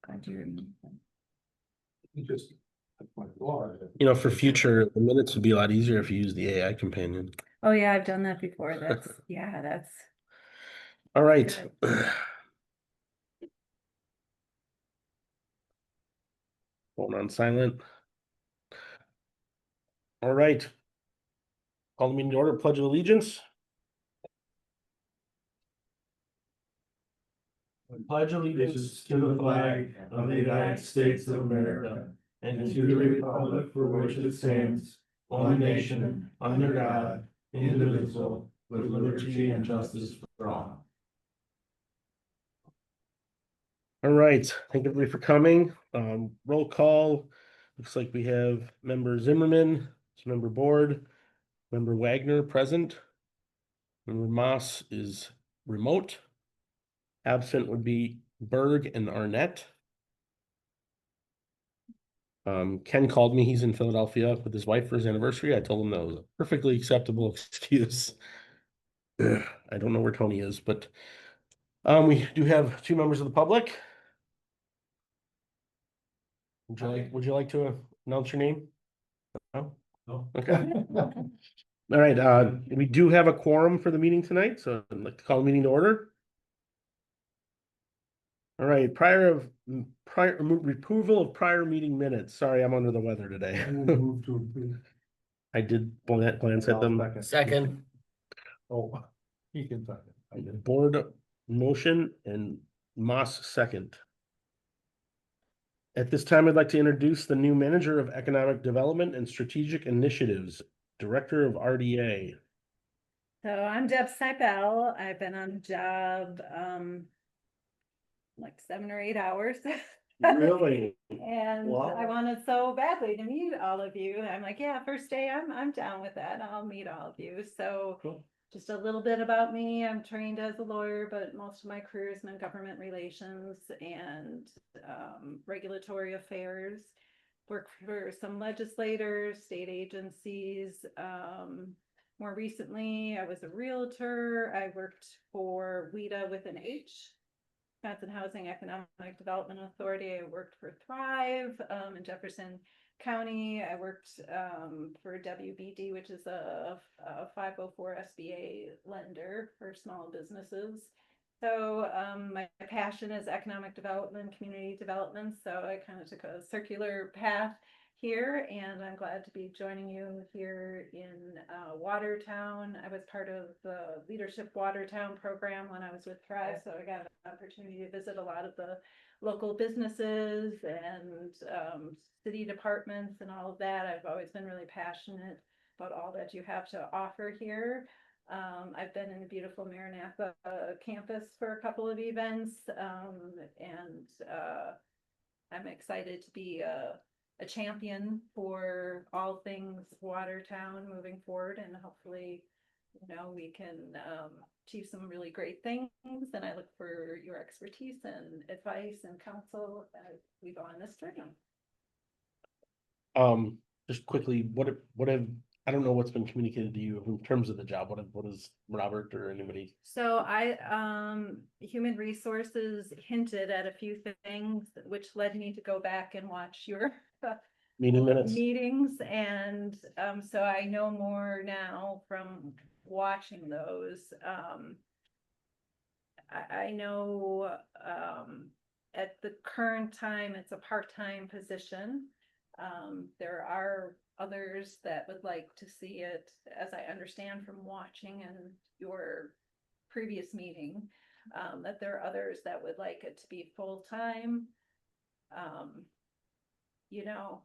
Glad you remembered that. You just, that's my law. You know, for future, the minutes would be a lot easier if you use the AI companion. Oh, yeah, I've done that before. That's, yeah, that's. All right. Hold on silent. All right. Call the meeting to order, pledge of allegiance. Pledge allegiance to the flag of the United States of America and to the republic for which it stands, one nation, under God, indivisible, with liberty and justice for all. All right. Thank everybody for coming. Roll call. Looks like we have member Zimmerman, member Board, member Wagner present. Member Moss is remote. Absent would be Berg and Arnett. Ken called me. He's in Philadelphia with his wife for his anniversary. I told him that was a perfectly acceptable excuse. I don't know where Tony is, but we do have two members of the public. Would you like to announce your name? No? No. Okay. All right, we do have a quorum for the meeting tonight, so I'd like to call the meeting to order. All right, prior approval of prior meeting minutes. Sorry, I'm under the weather today. I did glance at them. Second. Oh, he can second. I did. Board motion and Moss second. At this time, I'd like to introduce the new manager of economic development and strategic initiatives, director of RDA. So I'm Deb Seibel. I've been on the job, like 7 or 8 hours. Really? And Wow. I wanted so badly to meet all of you. I'm like, yeah, first day, I'm down with that. I'll meet all of you. So Cool. just a little bit about me. I'm trained as a lawyer, but most of my career has been government relations and regulatory affairs. Worked for some legislators, state agencies. More recently, I was a realtor. I worked for WIDA with an H, Wisconsin Housing Economic Development Authority. I worked for Thrive in Jefferson County. I worked for WBD, which is a 504 SBA lender for small businesses. So my passion is economic development, community development. So I kind of took a circular path here, and I'm glad to be joining you here in Watertown. I was part of the Leadership Watertown program when I was with Thrive, so I got an opportunity to visit a lot of the local businesses and city departments and all of that. I've always been really passionate about all that you have to offer here. I've been in the beautiful Maranatha campus for a couple of events, and I'm excited to be a champion for all things Watertown moving forward, and hopefully, you know, we can achieve some really great things. And I look for your expertise and advice and counsel as we go on this journey. Just quickly, what have I don't know what's been communicated to you in terms of the job. What is Robert or anybody? So human resources hinted at a few things, which led me to go back and watch your Meeting minutes. meetings. And so I know more now from watching those. I know at the current time, it's a part-time position. There are others that would like to see it, as I understand from watching and your previous meeting, that there are others that would like it to be full-time. You know,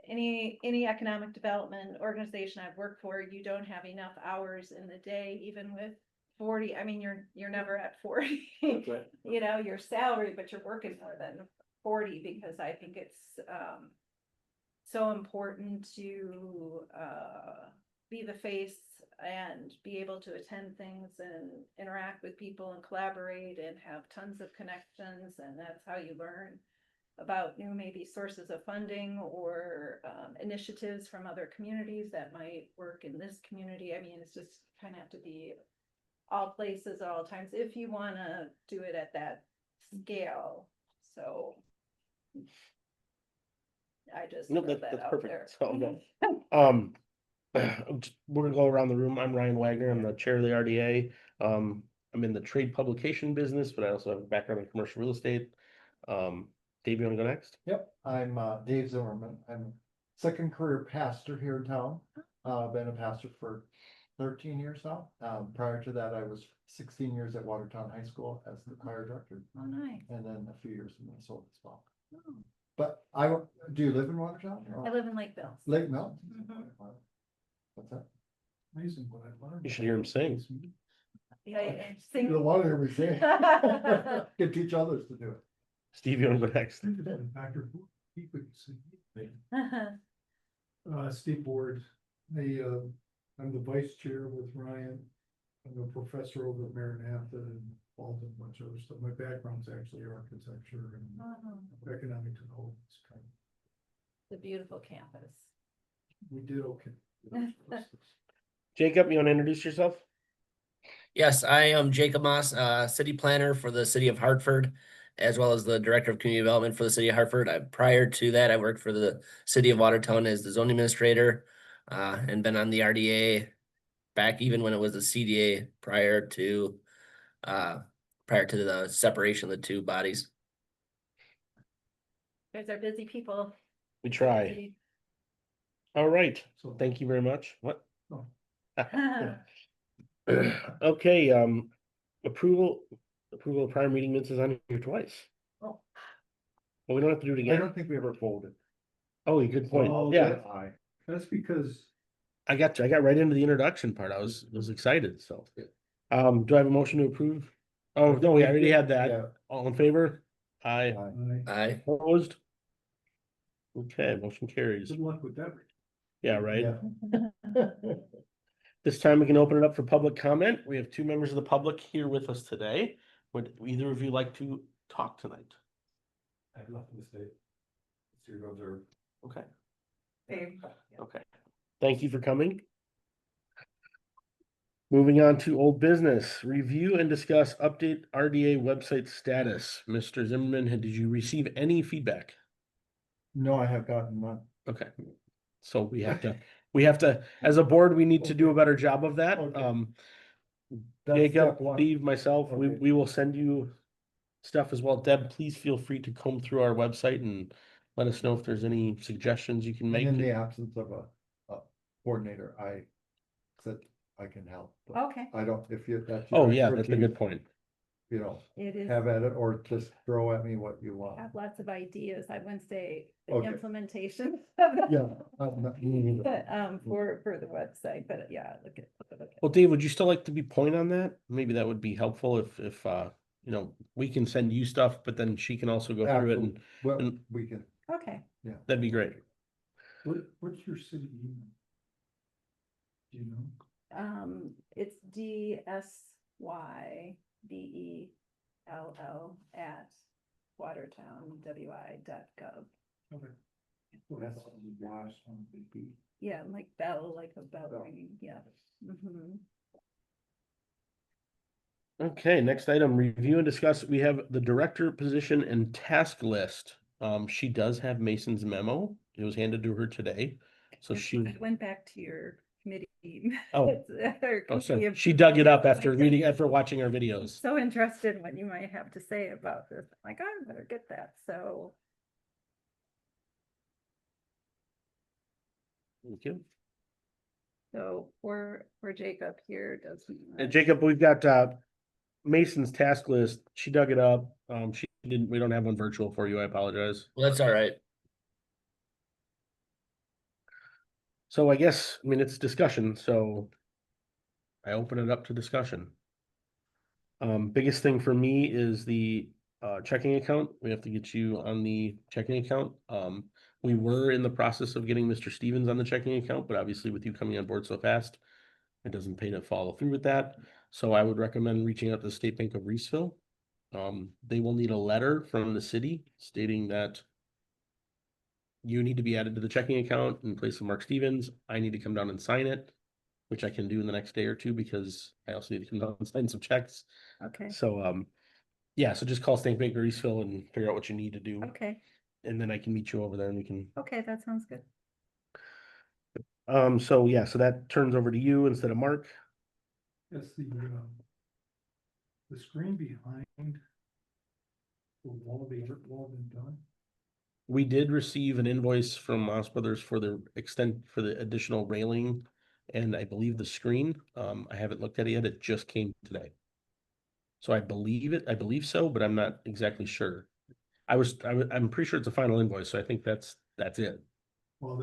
any economic development organization I've worked for, you don't have enough hours in the day, even with 40. I mean, you're never at 40. Right. You know, your salary, but you're working more than 40, because I think it's so important to be the face and be able to attend things and interact with people and collaborate and have tons of connections. And that's how you learn about new maybe sources of funding or initiatives from other communities that might work in this community. I mean, it's just kind of have to be all places at all times if you want to do it at that scale. So. I just No, throw that's that out perfect. there. So, okay. Um, we're gonna go around the room. I'm Ryan Wagner. I'm the chair of the RDA. I'm in the trade publication business, but I also have a background in commercial real estate. Dave, you wanna go next? Yep, I'm Dave Zimmerman. I'm second career pastor here in town. Been a pastor for 13 years now. Prior to that, I was 16 years at Watertown High School as the choir director, Oh, nice. and then a few years in Minnesota as well. Oh, But do you live in Watertown? or I live in Lakeville. Lake Milton? Mhm. What's that? Amazing what I learned. You should hear him sing. Yeah, yeah, You sing. don't want to hear me sing. Can teach others to do it. Steve, you wanna go next? Steve Board, I'm the vice chair with Ryan. I'm a professor over at Maranatha and involved in a bunch of other stuff. My background's actually architecture and Oh, economic development. the beautiful campus. We did okay. Jacob, you wanna introduce yourself? Yes, I am Jacob Moss, city planner for the city of Hartford, as well as the director of community development for the city of Hartford. Prior to that, I worked for the city of Watertown as the zoning administrator, and been on the RDA back even when it was the CDA prior to the separation of the two bodies. You guys are busy people. We try. Busy. All right. So Thank you very much. What? Oh. Okay, approval of prior meeting minutes is on here twice. Oh. Well, we don't have to do it I again. don't think we ever folded. Oh, good point. Oh, Yeah, Aye. that's because I got right into the introduction part. I was excited, so. Do I have a motion to approve? Oh, no, we already had that. Yeah. All in favor? Aye. Aye. Aye. Opposed? Okay, motion carries. good luck with that. Yeah, right. Yeah. This time we can open it up for public comment. We have two members of the public here with us today. Would either of you like to talk tonight? I have nothing to say. It's your observe. Okay, Same. okay. Thank you for coming. Moving on to old business, review and discuss update RDA website status. Mr. Zimmerman, did you receive any feedback? No, I have gotten none. Okay, so we have to, as a board, we need to do a better job of that. Okay. That's Jacob, step one. Steve, myself, Okay. we will send you stuff as well. Deb, please feel free to comb through our website and let us know if there's any suggestions you can And make. in the absence of a coordinator, I said I can help. but Okay, I don't, if you, that's. Oh, your yeah, that's a expertise, good point. You know, it is. have at it or just throw at me what you I want. have lots of ideas. I wouldn't say the Okay. implementation. Yeah. Me neither. But, for the website, but yeah, look at. Well, Dave, would you still like to be point on that? Maybe that would be helpful if you know, we can send you stuff, but then she can also go through it and Well, and- we can, Okay, that'd be great. What's your city email? Do you know? it's DSYBELL@watertownwi.gov. Okay. Well, that's the last one, maybe. Yeah, like bell, like a bell Bell. ringing, yeah. Mhm. Okay, next item, review and discuss. We have the director position and task list. She does have Mason's memo. It was handed to her today. So Yes, she, I went back to your committee. Oh. Or oh, so committee she of- dug it up Yeah, after like, after watching our videos. So interested in what you might have to say about this. I'm like, I better get that, so. Thank you. So for Jacob here doesn't. Jacob, we've got Mason's task list. She dug it up. She didn't, we don't have one virtual for you. I apologize. Well, that's all right. So I guess, I mean, it's discussion, so I open it up to discussion. Biggest thing for me is the checking account. We have to get you on the checking account. We were in the process of getting Mr. Stevens on the checking account, but obviously with you coming on board so fast, it doesn't pay to follow through with that. So I would recommend reaching out to the State Bank of Reesville. They will need a letter from the city stating that you need to be added to the checking account in place of Mark Stevens. I need to come down and sign it, which I can do in the next day or two because I also need to come down and sign some checks. Okay, So, Yeah, so just call Stank Baker Eastville and figure out what you need to do, Okay, and then I can meet you over there and we can. okay, that sounds good. So yeah, so that turns over to you instead of Mark. Yes, the screen behind the wall, the art wall been done. We did receive an invoice from Moss Brothers for the additional railing and I believe the screen. I haven't looked at it yet. It just came today. So I believe so, but I'm not exactly sure. I'm pretty sure it's a final invoice, so I think that's it. Well,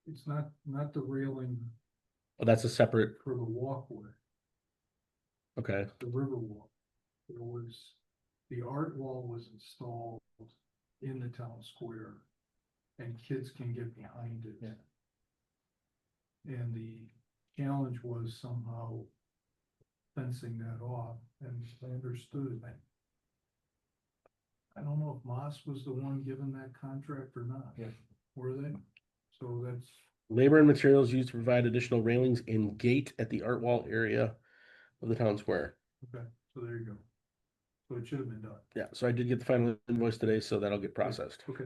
it's not the railing Oh, that's a separate, for the walkway, okay. the river walk. The art wall was installed in the town square and kids can get behind it. Yeah. And the challenge was somehow fencing that off, and I understood. I don't know if Moss was the one given that contract or not. Yeah. Were they? So that's, Labor and materials used to provide additional railings and gate at the art wall area of the town square. okay, so there you go. So it should have been done. Yeah, so I did get the final invoice today, so that'll get processed. Okay.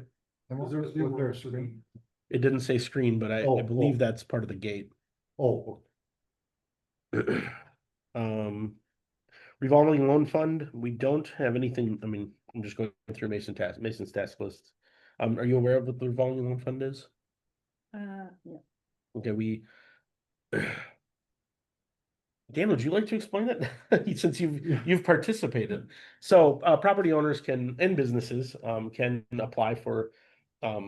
And Was there a screen? It didn't say screen, but I Oh, believe oh. that's part of the gate. Oh, Revolving loan fund, we don't have anything, I mean, I'm just going through Mason's task list. Are you aware of what the revolving loan fund is? Yeah. Okay, Dan, would you like to explain it? Since you've participated. So property owners and businesses can apply for a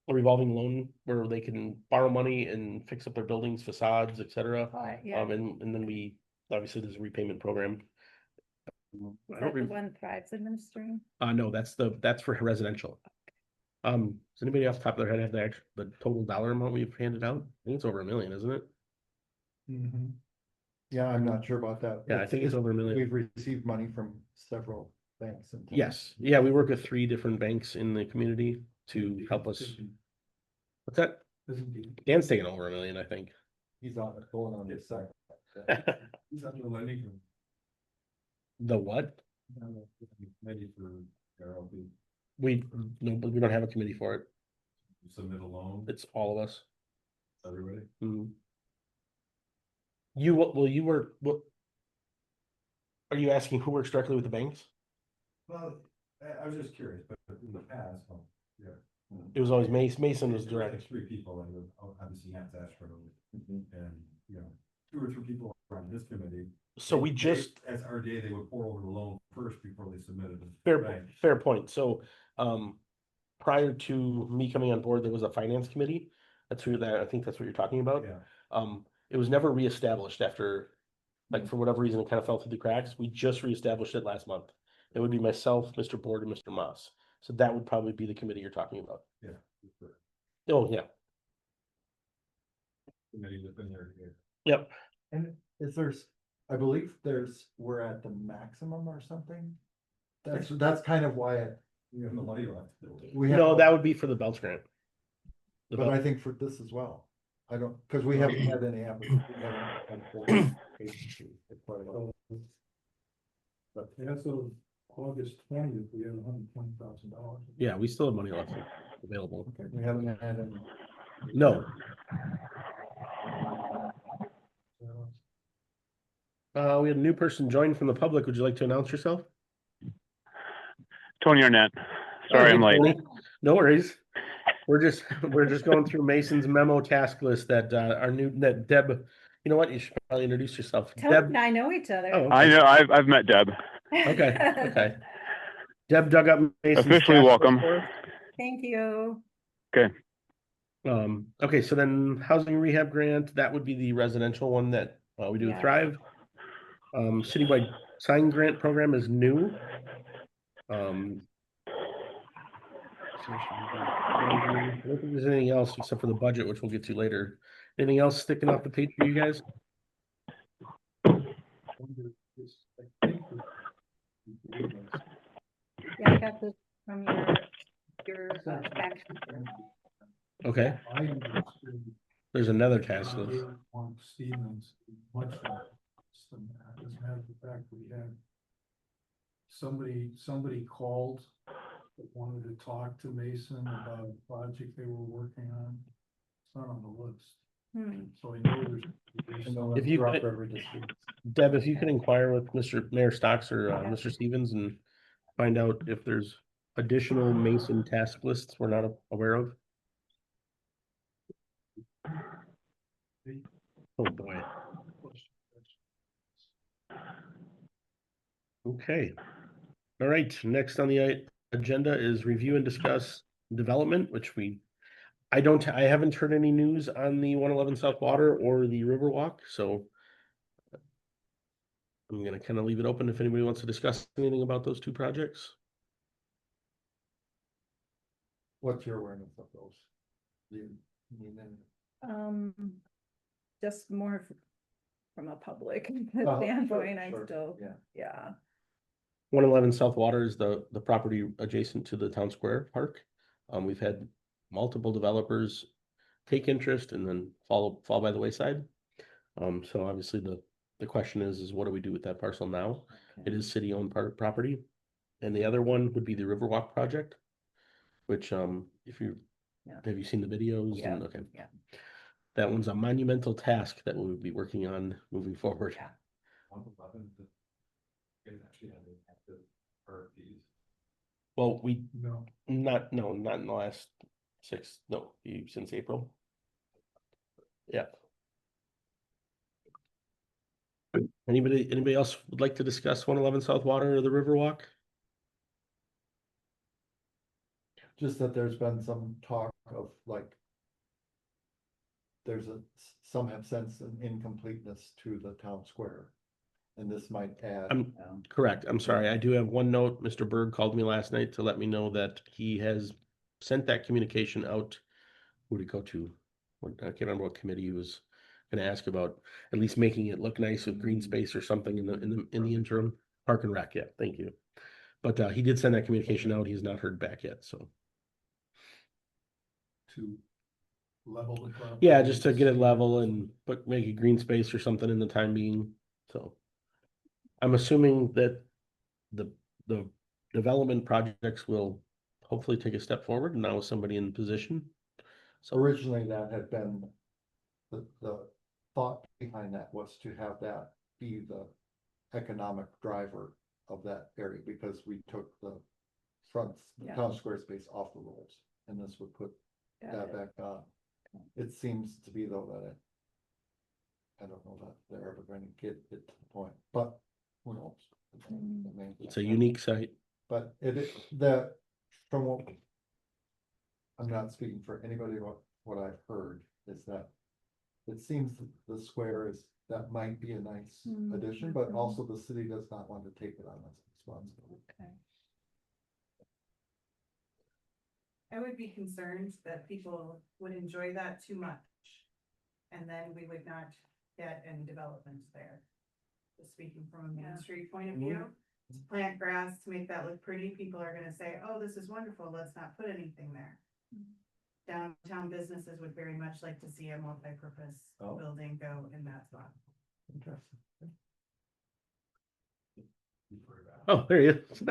revolving loan where they can borrow money and fix up their buildings, facades, etc. Yeah, And then obviously there's a repayment program. is I that don't the re- one Thrive's administering? No, that's for residential. Does anybody off the top of their head have the total dollar amount we've handed out? I think it's over $1 million, isn't it? Mm-hmm. yeah, I'm not sure about that. Yeah, I think it's over $1 million. We've received money from several banks in town. Yes, yeah, we work with 3 different banks in the community to help us. What's that? Dan's taking over $1 million, I think. He's going on his second. He's under lending. The what? Maybe for RLP. No, but we don't have a committee for it. Submit a loan, It's all of us. everybody. Mhm. Are you asking who works directly with the banks? Well, I was just curious, but in the past, yeah. It was always Mason was There were direct. 3 people, and obviously have to ask for them. And, 2 or 3 people on this committee. So we just, As our day, they would pour over the loan first before they submitted it. fair point. So, prior to me coming on board, there was a finance committee. I think that's what you're talking about. Yeah. It was never reestablished after, like, for whatever reason, it kind of fell through the cracks. We just reestablished it last month. It would be myself, Mr. Board, and Mr. Moss. So that would probably be the committee you're talking about. Yeah. Oh, yeah. Committee that's been there. Yep. And I believe we're at the maximum or something? That's kind of why We have the money left. we have. No, that would be for the Belts grant. The But Bel- I think for this as well. I don't, because we haven't had any applications. But as of August 20th, we have $120,000. Yeah, we still have money left available. We haven't had any. No, we had a new person join from the public. Would you like to announce yourself? Tony Arnett. Sorry, I'm late. Tony. No worries. We're just going through Mason's memo task list that that Deb, you know what? You should probably introduce yourself. Tony Deb. and I know each other. Oh, I okay. know, I've met Deb. Okay. Deb dug up Mason's Officially task welcome. list for us. Thank you. Okay, so then housing rehab grant, that would be the residential one that we do with Yeah. Thrive. Citywide sign grant program is new. I don't think there's anything else except for the budget, which we'll get to later. Anything else sticking off the page for you guys? Yeah, I got this from your fact sheet. Okay, I understood. there's another task list. Stevens, much less than that. As a matter of fact, we had somebody called, that wanted to talk to Mason about a project they were working on. It's not on the list, Hmm. so I know there's. I know If that's you Rock could- River District. Deb, if you could inquire with Mr. Mayor Stocks or Yeah. Mr. Stevens and find out if there's additional Mason task lists we're not aware of. Oh, boy. Okay. All right, next on the agenda is review and discuss development, which I haven't heard any news on the 111 South Water or the Riverwalk, so I'm gonna kind of leave it open if anybody wants to discuss anything about those two projects. What's your awareness of those? You mean then? Just more from a public Oh, standpoint, sure, I'm sure, still, yeah. yeah. 111 South Water is the property adjacent to the town square park. We've had multiple developers take interest and then fall by the wayside. So obviously the question is what do we do with that parcel now? It is city-owned property. And the other one would be the Riverwalk project, which if you Yeah. have you seen the videos? Yeah, And, okay. yeah. That one's a monumental task that we'll be working on moving forward. Well, No. not in the last since April. Yeah. Anybody else would like to discuss 111 South Water or the Riverwalk? Just that there's been some talk of like. Some have sensed an incompleteness to the town square. And this might add. Correct. I'm sorry. I do have one note. Mr. Berg called me last night to let me know that he has sent that communication out. Who did it go to? I can't remember what committee he was gonna ask about, at least making it look nice with green space or something in the interim. Park and Rec, yeah, thank you. But he did send that communication out. He's not heard back yet, so. To level the property. Yeah, just to get it level and make it green space or something in the time being, so. I'm assuming that the development projects will hopefully take a step forward now with somebody in position. So originally that had been, the thought behind that was to have that be the economic driver of that area, because we took the front, Yeah. town square space off the rolls, and this would put Got that it. back on. It seems to be though that I don't know that they're ever going to get it to the point, but who knows? I mean, It's a unique site. But from what. I'm not speaking for anybody, what I've heard is that. It seems that the square that might be a nice Mm, addition, but mhm. also the city does not want to take it on as responsibility. Okay. I would be concerned that people would enjoy that too much. And then we would not get any development there. Just speaking from a Main Yeah. Street point of view, to plant grass to make that look pretty, people are gonna say, oh, this is wonderful, let's not put anything there. Downtown businesses would very much like to see a multi-purpose Oh. building go in that spot. Interesting. Oh, there he is.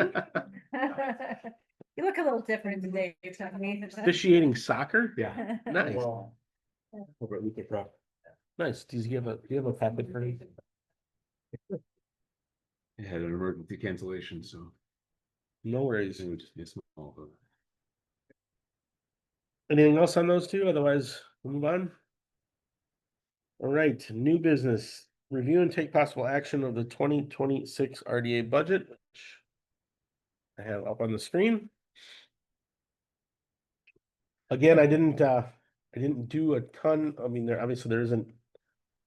You look a little different today, Tony. Officiating soccer? Yeah. Nice, Well, Over at Luther Prep. nice. Do you have a packet for me? It had an emergency cancellation, so No worries. it would just be a small. Anything else on those two? Otherwise, we'll move on. All right, new business. Review and take possible action of the 2026 RDA budget, which I have up on the screen. Again, I didn't do a ton. I mean, there isn't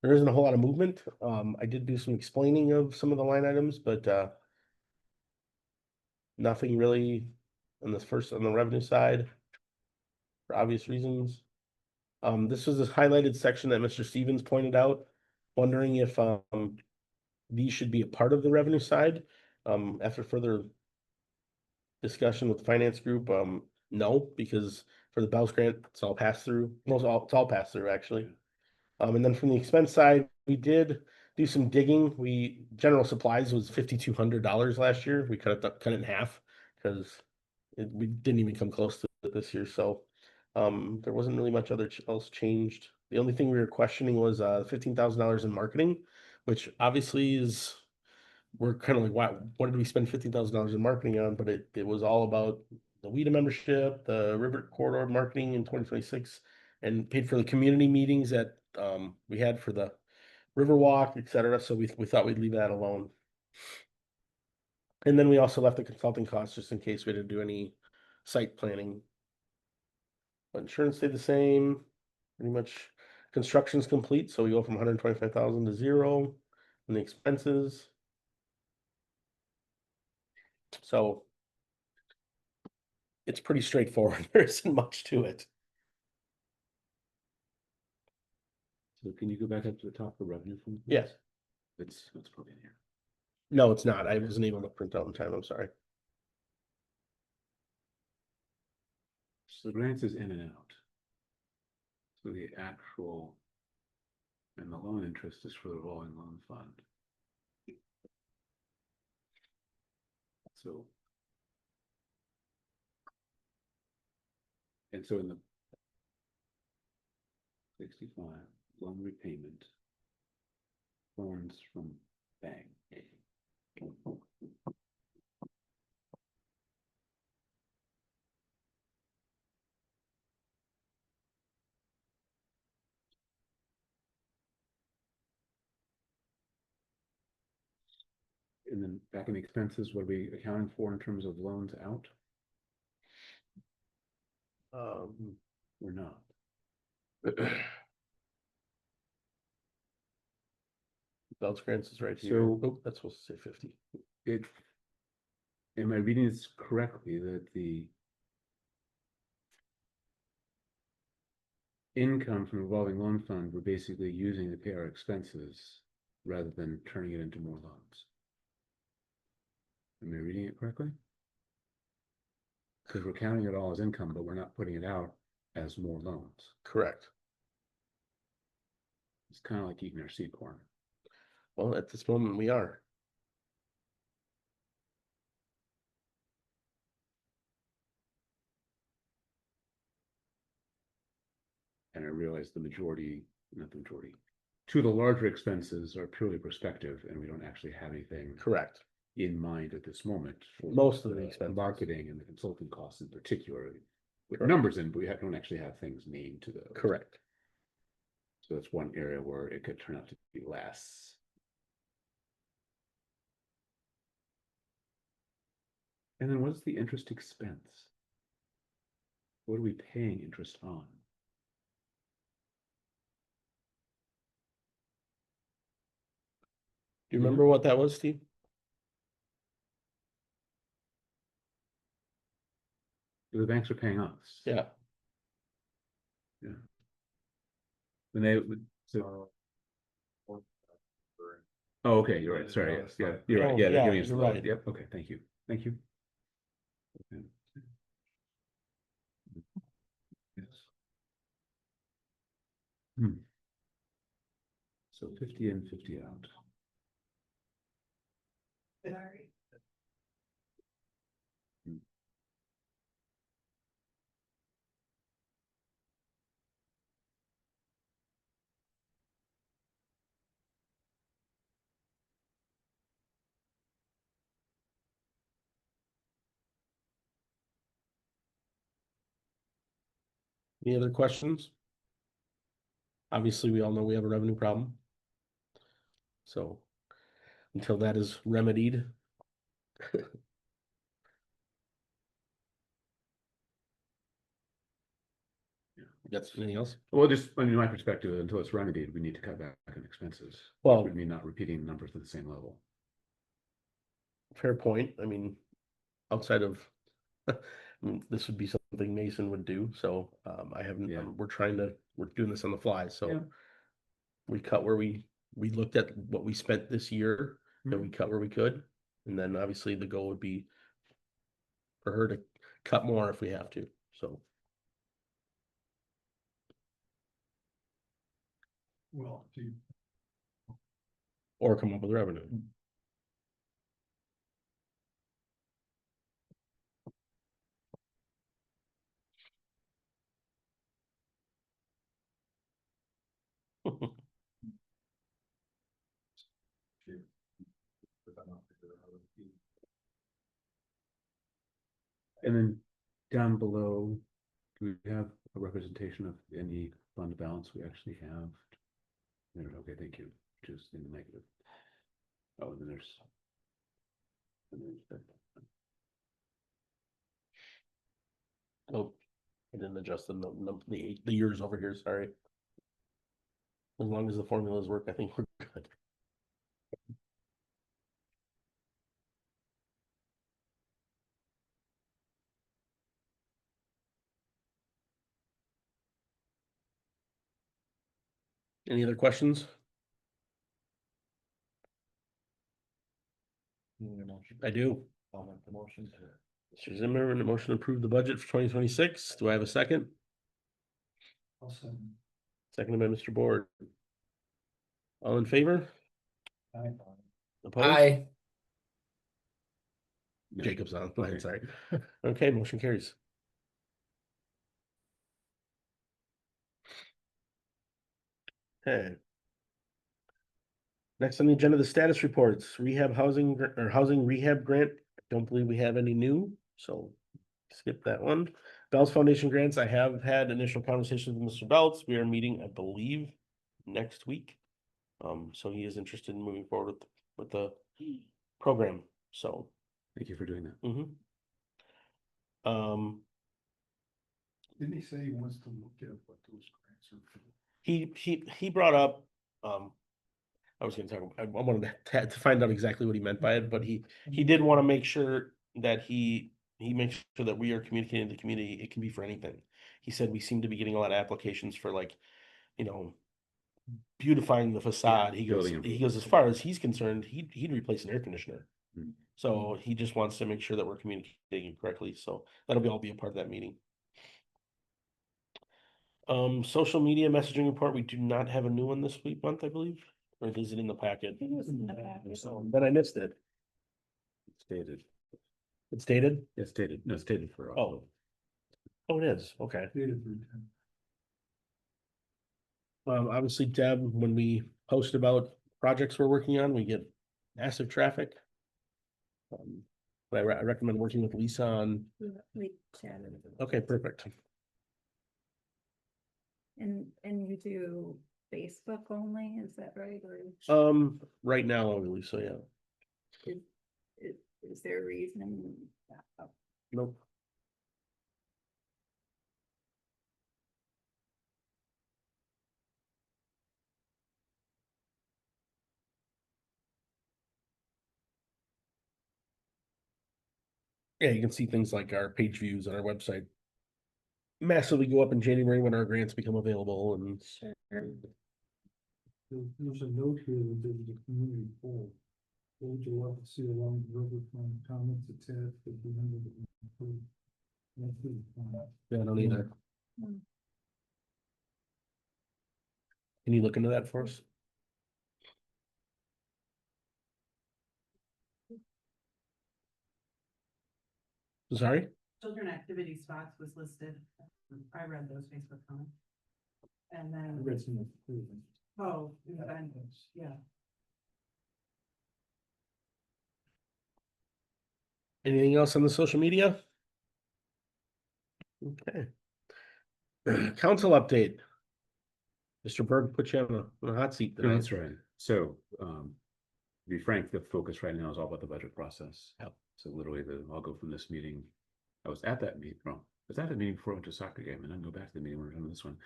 a whole lot of movement. I did do some explaining of some of the line items, but nothing really on the revenue side for obvious reasons. This was this highlighted section that Mr. Stevens pointed out, wondering if these should be a part of the revenue side. After further discussion with the finance group, no, because for the Bell's grant, it's all pass through. It's all pass through actually. And then from the expense side, we did do some digging. General supplies was $5,200 last year. We cut it in half because we didn't even come close to it this year. So there wasn't really much else changed. The only thing we were questioning was $15,000 in marketing, which obviously is, we're kind of like, what did we spend $15,000 in marketing on? But it was all about the WIDA membership, the River Corridor marketing in 2026, and paid for the community meetings that we had for the Riverwalk, et cetera. So we thought we'd leave that alone. And then we also left the consulting costs just in case we had to do any site planning. But insurance stayed the same, pretty much. Construction's complete, so we go from 125,000 to 0 and the expenses. So it's pretty straightforward. There isn't much to it. So can you go back up to the top of revenue from? Yes. It's probably in here. No, it's not. I wasn't able to print out in time. I'm sorry. So the grants is in and out. So the actual and the loan interest is for the revolving loan fund. So. And so in the 65 loan repayment funds from bank. And then back in the expenses, what are we accounting for in terms of loans out? We're not. Belts grants is right here. So- Oh, that's supposed to say 50. Am I reading this correctly that the income from the revolving loan fund, we're basically using to pay our expenses rather than turning it into more loans? Am I reading it correctly? Because we're counting it all as income, but we're not putting it out as more loans. Correct. It's kind of like eating our seed corn. Well, at this moment we are. And I realize the majority, not the majority, two of the larger expenses are purely prospective, and we don't actually have anything Correct. in mind at this moment. For Most of the expenses. marketing and the consulting costs in particular, with Correct. numbers in, but we don't actually have things named to those. Correct. So that's one area where it could turn out to be less. And then what's the interest expense? What are we paying interest on? Do you remember what that was, Steve? The banks are paying us. Yeah. When they would, so. Oh, okay, you're right, sorry, yes, yeah, you're right, Oh, yeah, they're yeah, giving us the you're loan. right. Yep, okay, thank you, thank you. Okay. Yes. So 50 in, 50 out. Sorry. Any other questions? Obviously, we all know we have a revenue problem. So until that is remedied. That's anything else? Well, just, I mean, my perspective, until it's remedied, we need to cut back on expenses. Well- Would mean not repeating numbers at the same level. Fair point. I mean, outside of, I mean, this would be something Mason would do. So I haven't, Yeah. we're doing this on the fly. So Yeah. we cut where we looked at what we spent this year and we cut where we could. And then obviously the goal would be for her to cut more if we have to. So. Well, or come up with revenue. And then down below, do we have a representation of any fund balance we actually have? No, okay, thank you, just in the negative. Oh, and then there's. that. Oh, I didn't adjust the years over here, sorry. As long as the formulas work, I think we're good. Any other questions? I do. I'll make the motion. Mr. Zimmer, and a motion to approve the budget for 2026. Do I have a second? I'll send. Seconded by Mr. Board. All in favor? Opposed? Aye. No. Jacob's on, go ahead, Okay. sorry. Okay, motion carries. Okay. Next on the agenda, the status reports, rehab housing or housing rehab grant. Don't believe we have any new, so skip that one. Bells Foundation grants, I have had initial conversations with Mr. Belts. We are meeting, I believe, next week. So he is interested in moving forward with the program, so. Thank you for doing that. Mhm. Didn't he say he wants to look at what those grants are for? He brought up, I was gonna talk, I wanted to find out exactly what he meant by it, but he did want to make sure that he makes sure that we are communicating to the community. It can be for anything. He said we seem to be getting a lot of applications for, like, you know, beautifying the facade. He goes, building as far as he's concerned, he'd replace an air conditioner. Hmm. So he just wants to make sure that we're communicating correctly. So that'll all be a part of that meeting. Social media messaging report, we do not have a new one this month, I believe, or is it in the packet? It was in the packet. So then I missed it. It's dated. It's dated? It's dated. No, it's dated for. Oh. Oh, it is, okay. Dated through 10. Obviously, Deb, when we post about projects we're working on, we get massive traffic. But I recommend working with Lisa on, We chatted. okay, perfect. And you do Facebook only, is that right? Or Right now, only, so yeah, is there a reason? nope. Yeah, you can see things like our page views on our website massively go up in January when our grants become available, and Sure. There's a note here that there's a community poll. What would you like to see along the riverfront? Comments attached at the end of the. yeah, I don't either. Mm. Can you look into that for us? Sorry? Children activity spots was listed. I read those Facebook comments. And then, I read some. oh, events, yeah. Anything else on the social media? Okay. Council update. Mr. Berg put you on the hot seat No, tonight. that's right. So, to be frank, the focus right now is all about the budget process. Yep. So literally, I'll go from this meeting. I was at that meeting. Well, I was at the meeting before I went to a soccer game, and then go back to the meeting when we're doing this one.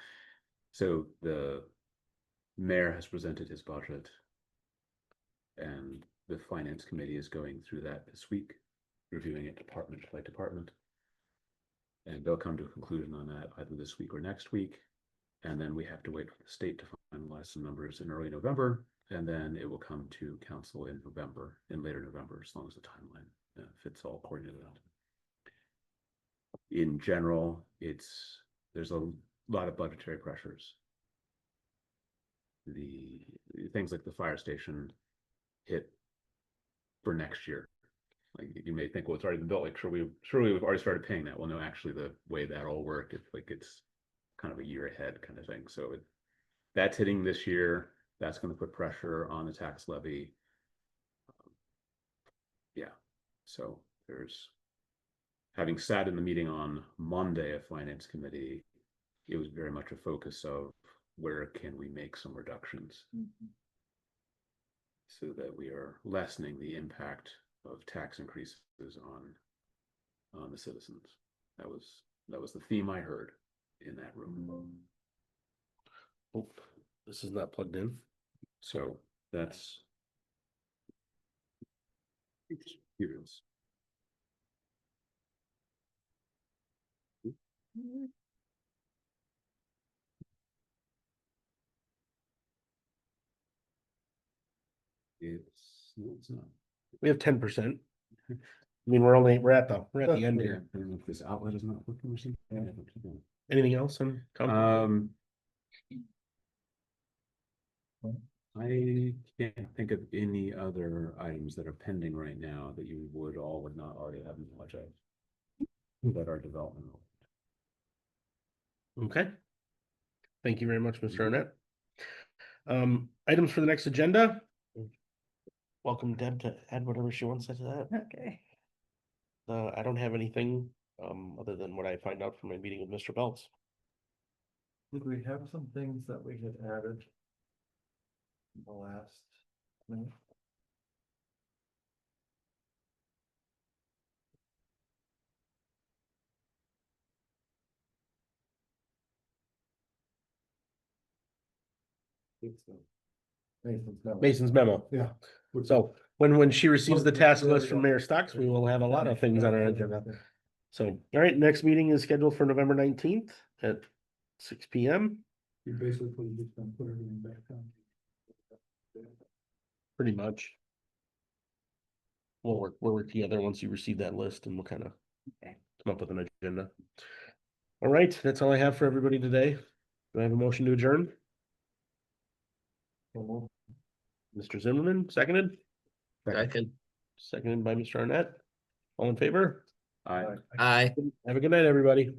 So the mayor has presented his budget, and the finance committee is going through that this week, reviewing it department by department. And they'll come to a conclusion on that either this week or next week. And then we have to wait for the state to finalize some numbers in early November. And then it will come to council in later November, as long as the timeline fits all according to that. In general, there's a lot of budgetary pressures. The things like the fire station, hit for next year. Like you may think, well, it's already been built, like surely we've already started paying that. Well, no, actually the way that all work, it's kind of a year ahead kind of thing. So that's hitting this year. That's going to put pressure on the tax levy. Yeah, so having sat in the meeting on Monday of Finance Committee, it was very much a focus of where can we make some reductions so that we are lessening the impact of tax increases on the citizens. That was the theme I heard in that room. Oh, this is not plugged in. So that's experience. It's not. We have 10%. I mean, we're at the end here. I don't know if this outlet is not working or something. Anything else on? I can't think of any other items that are pending right now that you would not already have knowledge of that are development. Okay. Thank you very much, Mr. Arnett. Items for the next agenda. Welcome Deb to add whatever she wants to that. Okay. I don't have anything other than what I find out from my meeting with Mr. Belts. Did we have some things that we had added in the last minute? Mason's memo. Yeah. So when she receives the task list from Mayor Stocks, we will have a lot of things on our agenda. So, all right, next meeting is scheduled for November 19th at 6 p.m. You basically just gonna put everything back on. Pretty much. We'll work together once you receive that list and we'll kind of come up with an agenda. All right, that's all I have for everybody today. Do I have a motion to adjourn? Mr. Zimmerman, seconded? Seconded by Mr. Arnett. All in favor? Aye. Aye. Have a good night, everybody.